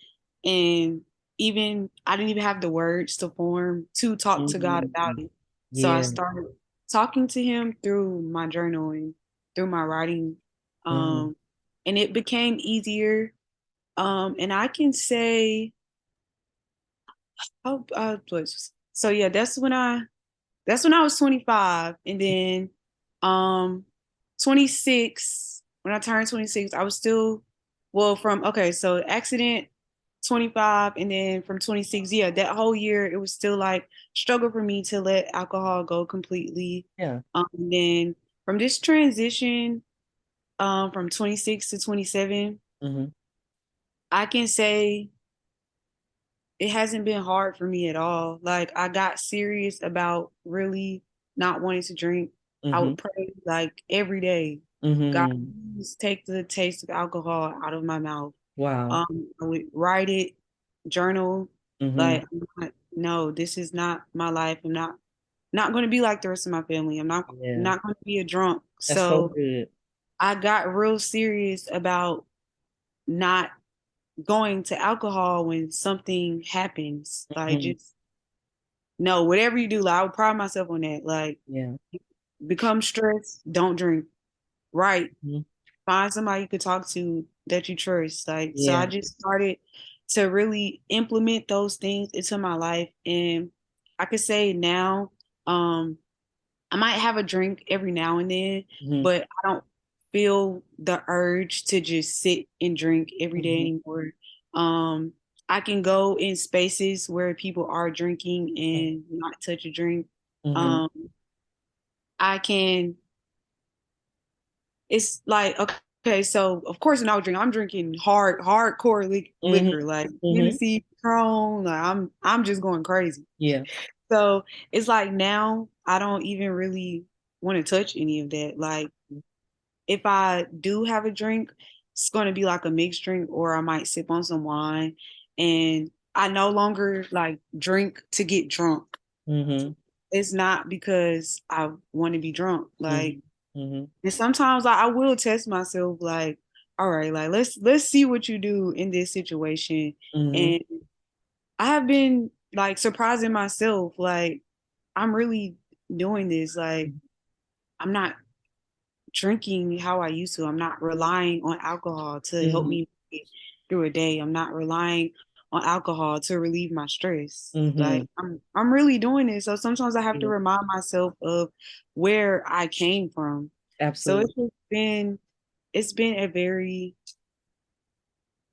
and even I didn't even have the words to form to talk to God about
Mm-hmm.
it. So I
Yeah.
started talking to Him through my journaling, through my writing,
Mm-hmm.
and it became easier. And I can say, oh, so yeah, that's when I was 25. And then 26, when I turned 26, I was still, well, from, okay, so accident 25, and then from 26, yeah, that whole year, it was still like struggle for me to let alcohol go completely.
Yeah.
And then from this transition, from 26 to 27,
Mm-hmm.
I can say it hasn't been hard for me at all. Like I got serious about really not wanting to drink. I
Mm-hmm.
would pray like every day. God,
Mm-hmm.
please take the taste of alcohol out of my mouth.
Wow.
I would write it, journal.
Mm-hmm.
Like, no, this is not my life. I'm not going to be like the rest of my family.
Yeah.
not going to be a drunk.
That's so
So
good.
I got real serious about not going to alcohol when something happens. Like
Mm-hmm.
just no, whatever you do, like I would pride myself on that. Like
Yeah.
become stressed, don't drink. Right.
Mm-hmm.
Find somebody you could talk to that you trust. Like so I
Yeah.
just started to really implement those things into my life. And I could say now, I might have a drink every now and then,
Mm-hmm.
but I don't feel the urge to just sit and drink every day
Mm-hmm.
anymore. Um, I can go in spaces where people are drinking and not touch a drink.
Mm-hmm.
Um, I can, it's like, okay, so of course when I was drinking, I'm drinking hardcore liquor, like
Mm-hmm.
Hennessy, Patron, like I'm just going crazy.
Yeah.
So it's like now I don't even really want to touch any of that. Like if I do have a drink, it's going to be like a mixed drink, or I might sip on some wine. And I no longer like drink to get drunk.
Mm-hmm.
It's not because I want to be drunk. Like,
Mm-hmm. Mm-hmm.
and sometimes like, I will test myself, like, all right, like let's see what you do in this situation.
Mm-hmm.
And I have been like surprising myself, like I'm really doing this. Like I'm not drinking how I used to. I'm not relying on alcohol to help
Mm-hmm.
me get through a day. I'm not relying on alcohol to relieve my stress.
Mm-hmm.
Like I'm really doing it. So sometimes I have to
Yeah.
remind myself of where I came from. So
Absolutely.
it's been a very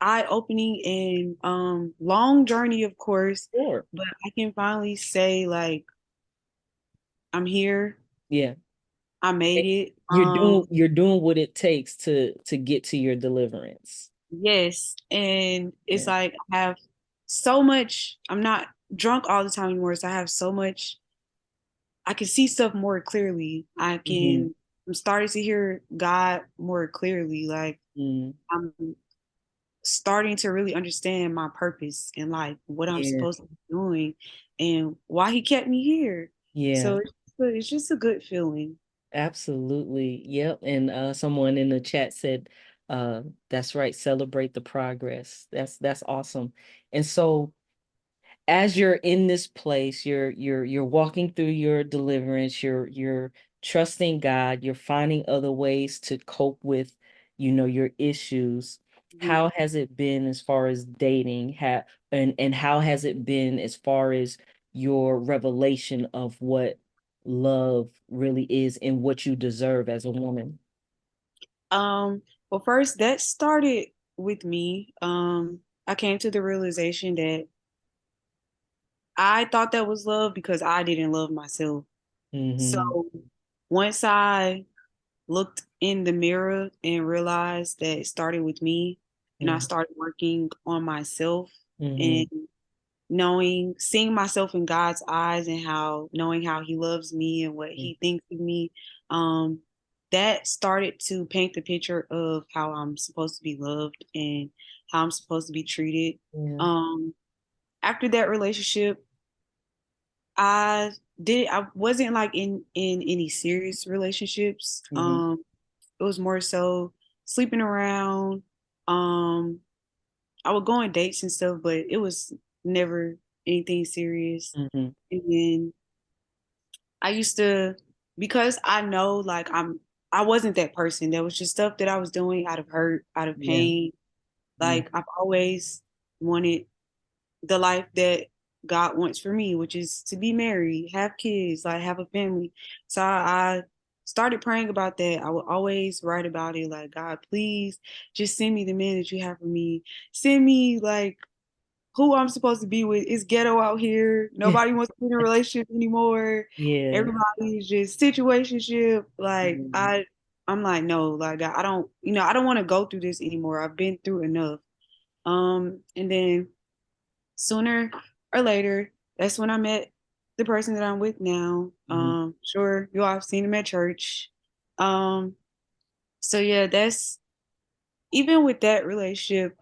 eye-opening and long journey, of course,
Sure.
but I can finally say like I'm here.
Yeah.
I made it.
You're doing what it takes to get to your deliverance.
Yes, and it's
Yeah.
like I have so much. I'm not drunk all the time anymore, so I have so much. I can see stuff more clearly.
Mm-hmm.
I'm starting to hear God more clearly. Like
Mm.
I'm starting to really understand my purpose in life, what I'm
Yeah.
supposed to be doing, and why He kept me here.
Yeah.
So it's just a good feeling.
Absolutely. Yep. And someone in the chat said, that's right, celebrate the progress. That's awesome. And so as you're in this place, you're walking through your deliverance, you're trusting God, you're finding other ways to cope with, your issues.
Mhm.
How has it been as far as dating? And how has it been as far as your revelation of what love really is and what you deserve as a woman?
Um, well, first that started with me. I came to the realization that I thought that was love because I didn't love myself. So
Mm-hmm.
once I looked in the mirror and realized that it started with me, and I started working on myself
Mm-hmm.
and seeing myself in God's eyes and knowing how He loves me and what He thinks of me, um, that started to paint the picture of how I'm supposed to be loved and how I'm supposed to be treated.
Yeah.
Um, After that relationship, I wasn't like in any serious relationships.
Mm-hmm.
It was more so sleeping around. Um, I would go on dates and stuff, but it was never anything serious.
Mm-hmm.
And then I used to, because I know like I wasn't that person. There was just stuff that I was doing out of hurt, out of
Yeah.
pain.
Yeah.
Like I've always wanted the life that God wants for me, which is to be married, have kids, like have a family. So I started praying about that. I would always write about it, like, God, please just send me the man that you have for me. Send me like who I'm supposed to be with. It's ghetto out here. Nobody wants to be in a relationship anymore.
Yeah.
Everybody is just situationship. Like
Mhm.
I'm like, no, like I don't, I don't want to go through this anymore. I've been through enough. And then sooner or later, that's when I met the person that I'm with now.
Mhm.
Sure, you all have seen him at church. Um, so yeah, that's even with that relationship,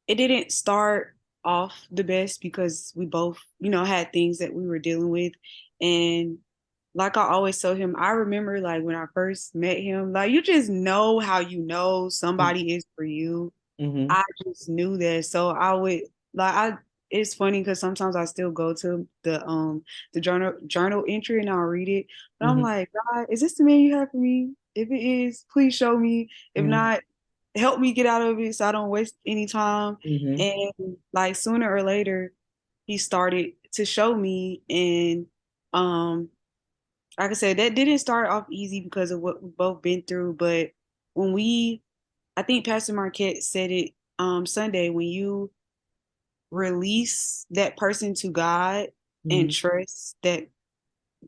it didn't start off the best because we both, had things that we were dealing with. And like I always tell him, I remember like when I first met him, like you just know how somebody is for you.
Mhm.
I just knew that. So I would like I it's funny because sometimes I still go to the journal entry and I'll read it. But I'm
Mhm.
like, God, is this the man you have for me? If it is, please show me. If
Mhm.
not, help me get out of it so I don't waste any time.
Mhm.
And like sooner or later, he started to show me and um like I said, that didn't start off easy because of what we've both been through. But when I think Pastor Marquette said it Sunday, when you release that person to God and
Mhm.
trust that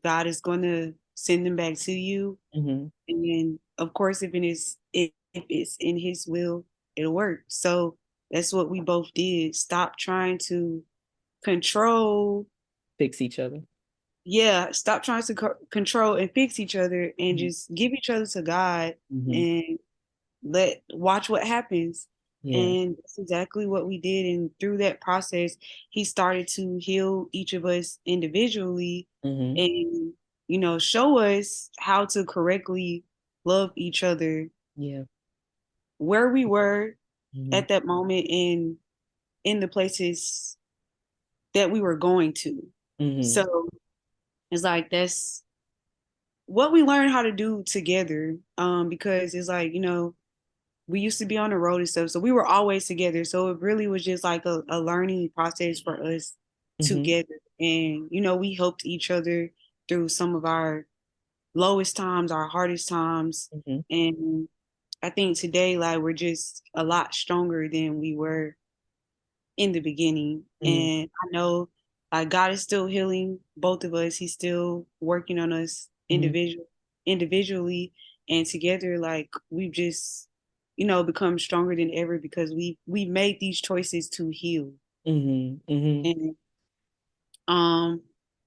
God is going to send them back to you.
Mhm.
And then, of course, if it's in His will, it'll work. So that's what we both did. Stop trying to control.
Fix each other.
Yeah, stop trying to control and fix each other, and
Mhm.
just give each other to God
Mhm.
and watch what happens.
Yeah.
And that's exactly what we did. And through that process, he started to heal each of us individually
Mhm.
and, show us how to correctly love each other
Yeah.
where we were
Mhm.
at that moment and in the places that we were going to.
Mhm.
So it's like that's what we learned how to do together. Because it's like, we used to be on the road and stuff, so we were always together. So it really was just like a learning process for us
Mhm.
together. And we helped each other through some of our lowest times, our hardest times.
Mhm.
And I think today, like, we're just a lot stronger than we were in the beginning.
Mhm.
And I know, like, God is still healing both of us. He's still working on us
Mhm.
individually and together. Like, we've just, become stronger than ever because we made these choices to heal.
Mhm. Mhm.
And um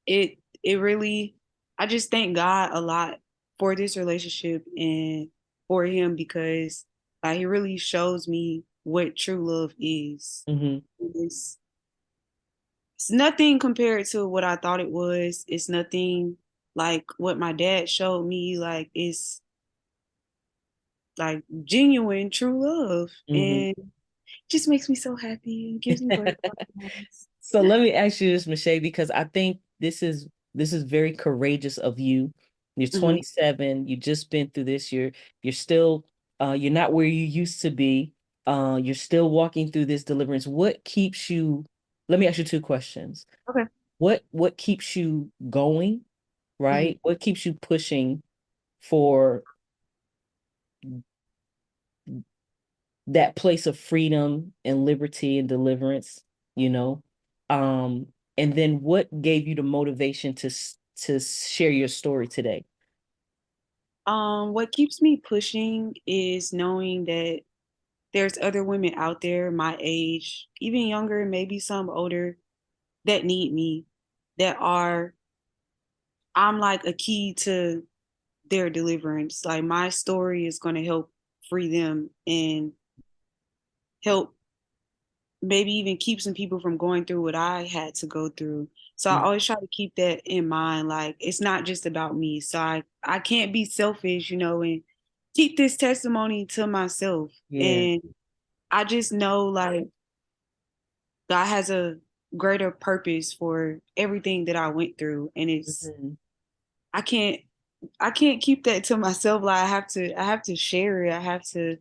it really, I just thank God a lot for this relationship and for him because he really shows me what true love is.
Mhm.
It's, it's nothing compared to what I thought it was. It's nothing like what my dad showed me. Like, it's like genuine true love,
Mhm.
and just makes me so happy and gives me butterflies.
So let me ask you this, MeShai, because I think this is very courageous of you. You're
Mhm.
27. You just been through this. You're still you're not where you used to be. You're still walking through this deliverance. What keeps you? Let me ask you two questions.
Okay.
What keeps you going,
Mhm.
right? What keeps you pushing for that place of freedom and liberty and deliverance, you know? Um, and then what gave you the motivation to share your story today?
What keeps me pushing is knowing that there's other women out there my age, even younger, maybe some older, that need me, that are, I'm like a key to their deliverance. Like, my story is going to help free them and help maybe even keep some people from going through what I had to go through. So I
Mm.
always try to keep that in mind. Like, it's not just about me. So I can't be selfish, and keep this testimony to myself.
Yeah.
And I just know, like, God has a greater purpose for everything that I went through. And
Mhm.
I can't I can't keep that to myself. Like, I have to share it. I have to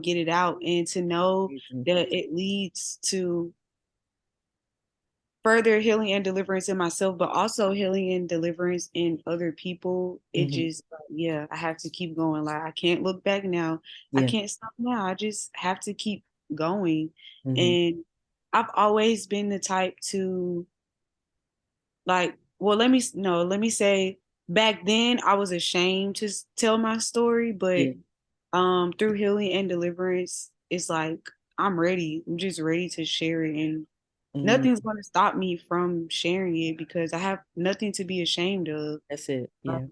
get it out, and to know
Amazing.
that it leads to further healing and deliverance in myself, but also healing and deliverance in other people. It
Mhm.
just, yeah, I have to keep going. Like, I can't look back now. I
Yeah.
can't stop now. I just have to keep going.
Mhm.
And I've always been the type to, like, well, let me say, back then I was ashamed to tell my story, but
Yeah.
through healing and deliverance, it's like I'm ready. I'm just ready to share it, and
Mhm.
nothing's going to stop me from sharing it because I have nothing to be ashamed of.
That's it.
Uh,
Yeah.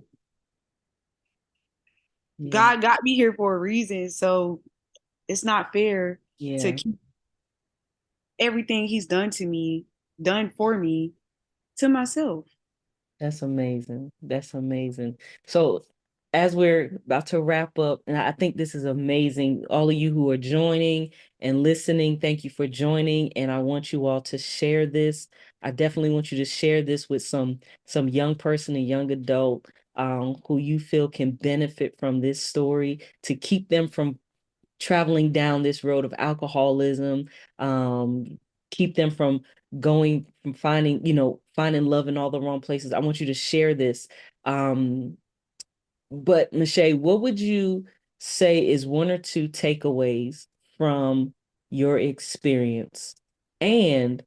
Yeah.
God got me here for a reason, so it's not fair to
Yeah.
keep everything He's done for me, to myself.
That's amazing. That's amazing. So, as we're about to wrap up, and I think this is amazing, all of you who are joining and listening, thank you for joining. And I want you all to share this. I definitely want you to share this with some young person, a young adult, who you feel can benefit from this story to keep them from traveling down this road of alcoholism, keep them from going from finding love in all the wrong places. I want you to share this. But MeShai, what would you say is one or two takeaways from your experience? And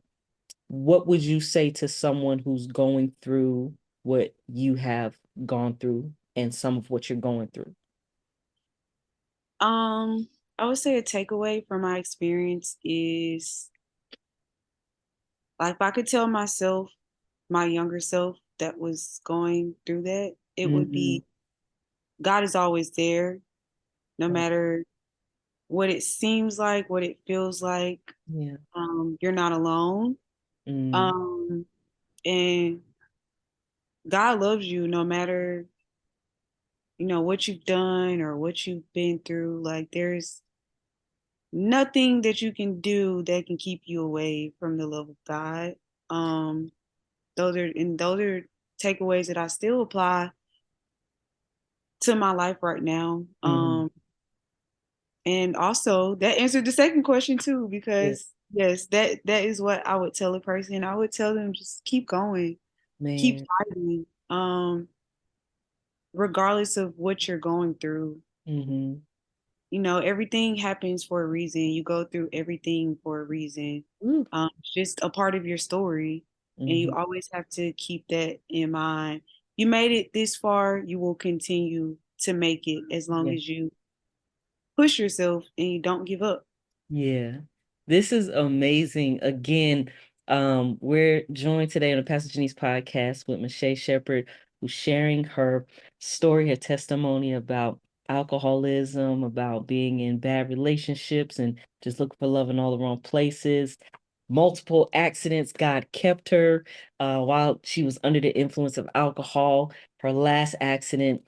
what would you say to someone who's going through what you have gone through and some of what you're going through?
Um, I would say a takeaway from my experience is, like, if I could tell myself, my younger self that was going through that, it would
Mhm.
be, God is always there, no matter what it seems like, what it feels like.
Yeah.
You're not alone.
Mm.
Um, and God loves you no matter, what you've done or what you've been through. Like, there's nothing that you can do that can keep you away from the love of God. Um, those are takeaways that I still apply to my life right now.
Mhm.
And also that answered the second question too,
Yeah.
because yes, that is what I would tell a person. I would tell them, just keep going, keep
Man.
fighting. regardless of what you're going through,
Mm-hmm.
everything happens for a reason. You go through everything for a reason.
Ooh.
It's just a part of your story. And you
Mm-hmm.
always have to keep that in mind. You made it this far, you will continue to make it as long
Yeah.
as you push yourself and you don't give up.
Yeah. This is amazing. Again, we're joined today on the Pastor Jenice Podcast with MeShai Sheppard, who's sharing her story, her testimony about alcoholism, about being in bad relationships and just looking for love in all the wrong places. Multiple accidents. God kept her while she was under the influence of alcohol. Her last accident,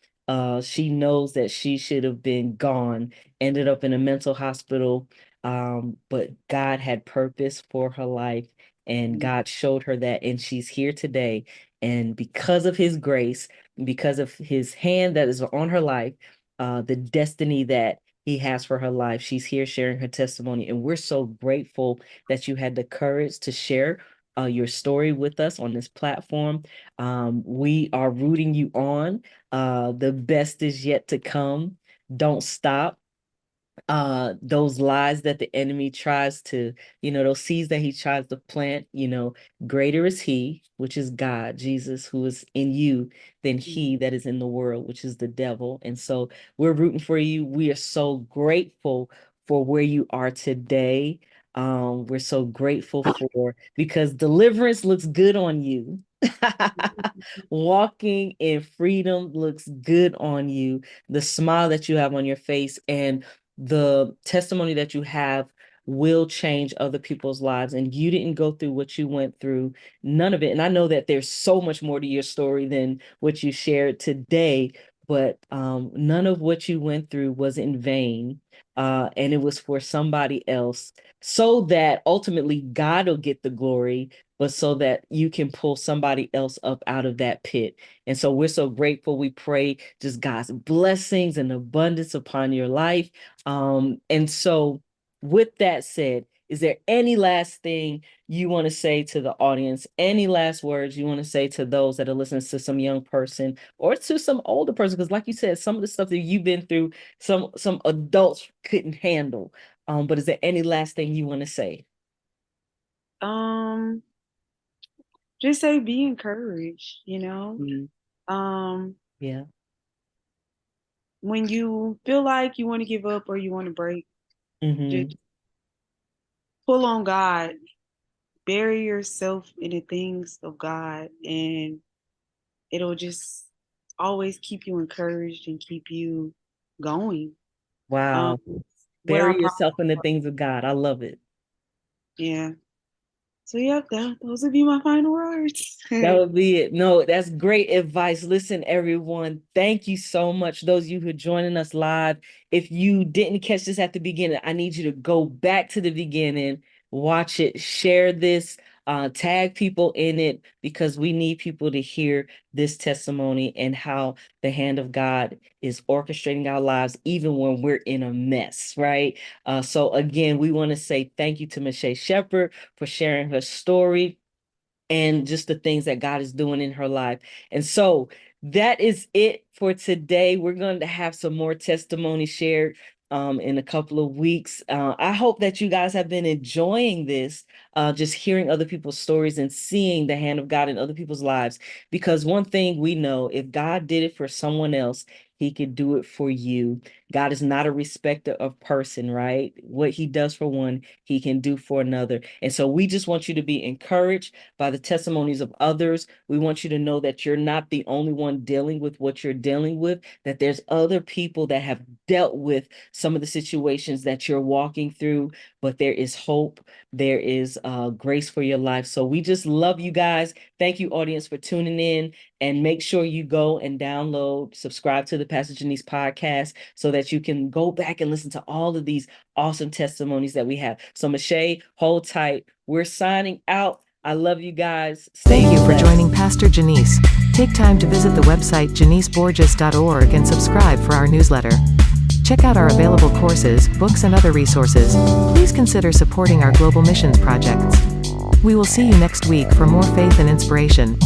she knows that she should have been gone, ended up in a mental hospital. But God had purpose for her life, and God showed her that, and she's here today. And because of his grace, because of his hand that is on her life, the destiny that he has for her life, she's here sharing her testimony. And we're so grateful that you had the courage to share your story with us on this platform. We are rooting you on. The best is yet to come. Don't stop. Those lies that the enemy tries to, those seeds that he tries to plant, greater is he, which is God, Jesus, who is in you, than he that is in the world, which is the devil. And so we're rooting for you. We are so grateful for where you are today. We're so grateful because deliverance looks good on you. Walking in freedom looks good on you. The smile that you have on your face and the testimony that you have will change other people's lives. And you didn't go through what you went through, none of it. And I know that there's so much more to your story than what you shared today, but none of what you went through was in vain. And it was for somebody else, so that ultimately God will get the glory, but so that you can pull somebody else up out of that pit. And so we're so grateful. We pray just God's blessings and abundance upon your life. And so with that said, is there any last thing you want to say to the audience? Any last words you want to say to those that are listening to some young person or to some older person? Because like you said, some of the stuff that you've been through, some adults couldn't handle. But is there any last thing you want to say?
Just say be encouraged,
Yeah.
When you feel like you want to give up or you want to break, just pull on God, bury yourself in the things of God, and it'll just always keep you encouraged and keep you going.
Wow.
What I
Bury yourself in the things of God. I love it.
Yeah. So yeah, those would be my final words.
That would be it. No, that's great advice. Listen, everyone, thank you so much. Those of you who are joining us live, if you didn't catch this at the beginning, I need you to go back to the beginning, watch it, share this, tag people in it, because we need people to hear this testimony and how the hand of God is orchestrating our lives, even when we're in a mess, right? So again, we want to say thank you to MeShai Sheppard for sharing her story and just the things that God is doing in her life. And so that is it for today. We're going to have some more testimony shared in a couple of weeks. I hope that you guys have been enjoying this, just hearing other people's stories and seeing the hand of God in other people's lives. Because one thing we know, if God did it for someone else, he could do it for you. God is not a respecter of person, right? What he does for one, he can do for another. And so we just want you to be encouraged by the testimonies of others. We want you to know that you're not the only one dealing with what you're dealing with, that there's other people that have dealt with some of the situations that you're walking through, but there is hope. There is grace for your life. So we just love you guys. Thank you, audience, for tuning in. And make sure you go and download, subscribe to the Pastor Jenice Podcast so that you can go back and listen to all of these awesome testimonies that we have. So MeShai, hold tight. We're signing out. I love you guys.
Thank you for joining Pastor Jenice. Take time to visit the website jeniceborges.org and subscribe for our newsletter. Check out our available courses, books, and other resources. Please consider supporting our global missions projects. We will see you next week for more faith and inspiration.